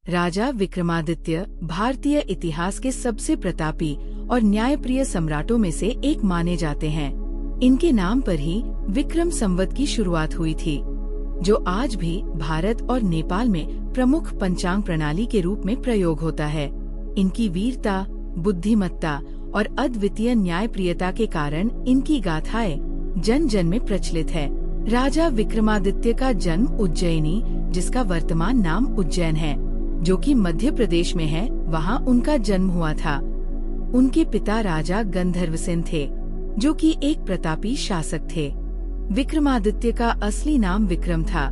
राजा विक्रमादित्य भारतीय इतिहास के सबसे प्रतापी और न्यायप्रिय सम्राटों में से एक माने जाते हैं। इनके नाम पर ही विक्रम संवत की शुरुआत हुई थी, जो आज भी भारत और नेपाल में प्रमुख पंचांग प्रणाली के रूप में प्रयोग होता है। इनकी वीरता, बुद्धिमत्ता और अद्वितीय न्यायप्रियता के कारण इनकी गाथाएं जन जन में प्रचलित है। राजा विक्रमादित्य का जन्म उज्जैनी, जिसका वर्तमान नाम उज्जैन है, जो कि मध्य प्रदेश में है, वहां उनका जन्म हुआ था। उनके पिता राजा गंधर्वसेन थे, जो कि एक प्रतापी शासक थे। विक्रमादित्य का असली नाम विक्रम था,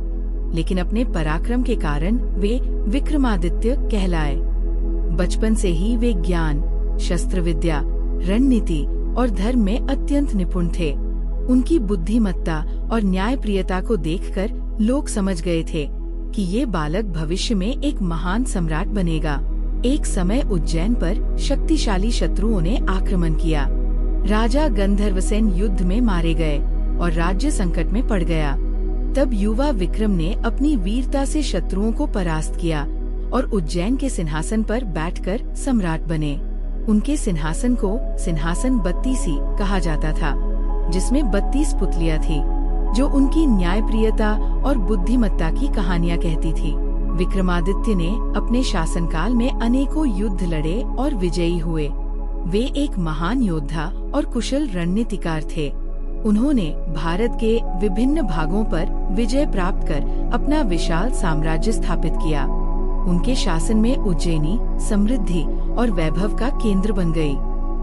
लेकिन अपने पराक्रम के कारण वे विक्रमादित्य कहलाए। बचपन से ही वे ज्ञान, शस्त्र विद्या, रणनीति और धर्म में अत्यंत निपुण थे। उनकी बुद्धिमत्ता और न्यायप्रियता को देखकर लोग समझ गए थे कि ये बालक भविष्य में एक महान सम्राट बनेगा। एक समय उज्जैन पर शक्तिशाली शत्रुओं ने आक्रमण किया। राजा गंधर्वसेन युद्ध में मारे गए और राज्य संकट में पड़ गया। तब युवा विक्रम ने अपनी वीरता से शत्रुओं को परास्त किया और उज्जैन के सिंहासन पर बैठकर सम्राट बने। उनके सिंहासन को सिंहासन बत्तीसी कहा जाता था, जिसमें 32 पुतलियां थी, जो उनकी न्यायप्रियता और बुद्धिमत्ता की कहानियां कहती थी। विक्रमादित्य ने अपने शासनकाल में अनेकों युद्ध लड़े और विजयी हुए। वे एक महान योद्धा और कुशल रणनीतिकार थे। उन्होंने भारत के विभिन्न भागों पर विजय प्राप्त कर अपना विशाल साम्राज्य स्थापित किया। उनके शासन में उज्जैनी समृद्धि और वैभव का केंद्र बन गई।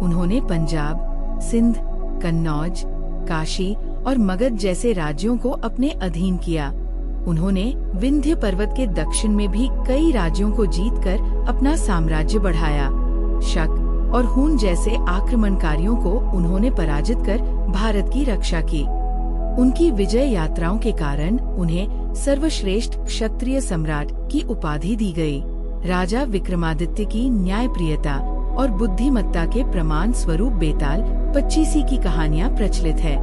उन्होंने पंजाब, सिंध, कन्नौज, काशी और मगध जैसे राज्यों को अपने अधीन किया। उन्होंने विंध्य पर्वत के दक्षिण में भी कई राज्यों को जीतकर अपना साम्राज्य बढ़ाया। शक और हून जैसे आक्रमणकारियों को उन्होंने पराजित कर भारत की रक्षा की। उनकी विजय यात्राओं के कारण उन्हें सर्वश्रेष्ठ क्षत्रिय सम्राट की उपाधि दी गई। राजा विक्रमादित्य की न्यायप्रियता और बुद्धिमत्ता के प्रमाण स्वरूप बेताल 25 की कहानियां प्रचलित है।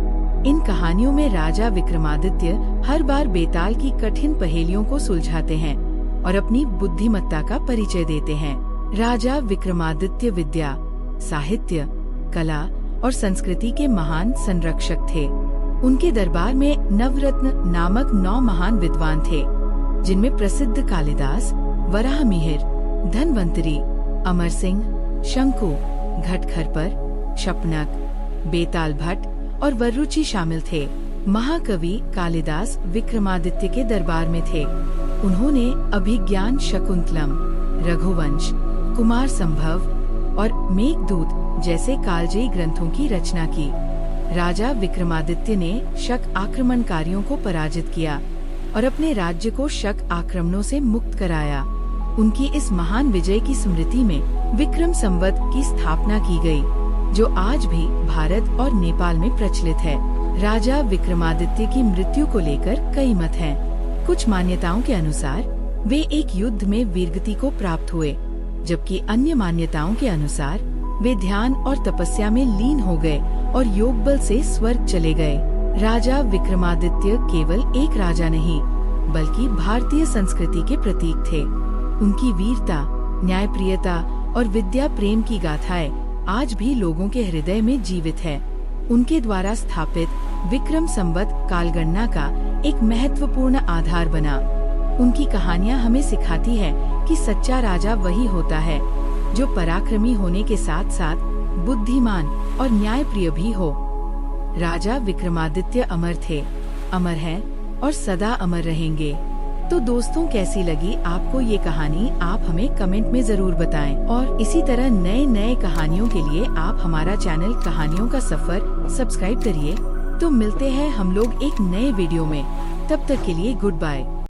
इन कहानियों में राजा विक्रमादित्य हर बार बेताल की कठिन पहेलियों को सुलझाते हैं और अपनी बुद्धिमत्ता का परिचय देते हैं। राजा विक्रमादित्य विद्या, साहित्य, कला और संस्कृति के महान संरक्षक थे। उनके दरबार में नवरत्न नामक 9 महान विद्वान थे, जिनमें प्रसिद्ध कालिदास, वराहमिहिर, धन्वंतरी, अमर सिंह, शंकु, घटखरपर, शपनक, बेताल भट्ट और वर्रुचि शामिल थे। महाकवि कालिदास विक्रमादित्य के दरबार में थे। उन्होंने अभिज्ञान शकुंतलम, रघुवंश, कुमार संभव और मेघदूत जैसे कालजयी ग्रंथों की रचना की। राजा विक्रमादित्य ने शक आक्रमणकारियों को पराजित किया और अपने राज्य को शक आक्रमणों से मुक्त कराया। उनकी इस महान विजय की स्मृति में विक्रम संवत की स्थापना की गई, जो आज भी भारत और नेपाल में प्रचलित है। राजा विक्रमादित्य की मृत्यु को लेकर कई मत हैं। कुछ मान्यताओं के अनुसार वे एक युद्ध में वीरगति को प्राप्त हुए, जबकि अन्य मान्यताओं के अनुसार वे ध्यान और तपस्या में लीन हो गए और योग बल से स्वर्ग चले गए। राजा विक्रमादित्य केवल एक राजा नहीं, बल्कि भारतीय संस्कृति के प्रतीक थे। उनकी वीरता, न्यायप्रियता और विद्या प्रेम की गाथाएं आज भी लोगों के हृदय में जीवित है। उनके द्वारा स्थापित विक्रम संवत कालगणना का एक महत्वपूर्ण आधार बना। उनकी कहानियां हमें सिखाती है कि सच्चा राजा वही होता है, जो पराक्रमी होने के साथ साथ बुद्धिमान और न्यायप्रिय भी हो। राजा विक्रमादित्य अमर थे, अमर हैं और सदा अमर रहेंगे। तो दोस्तों, कैसी लगी आपको ये कहानी? आप हमें कमेंट में जरूर बताएं और इसी तरह नए नए कहानियों के लिए आप हमारा चैनल कहानियों का सफर सब्सक्राइब करिए। तो मिलते हैं हम लोग एक नए वीडियो में। तब तक के लिए गुड बाय।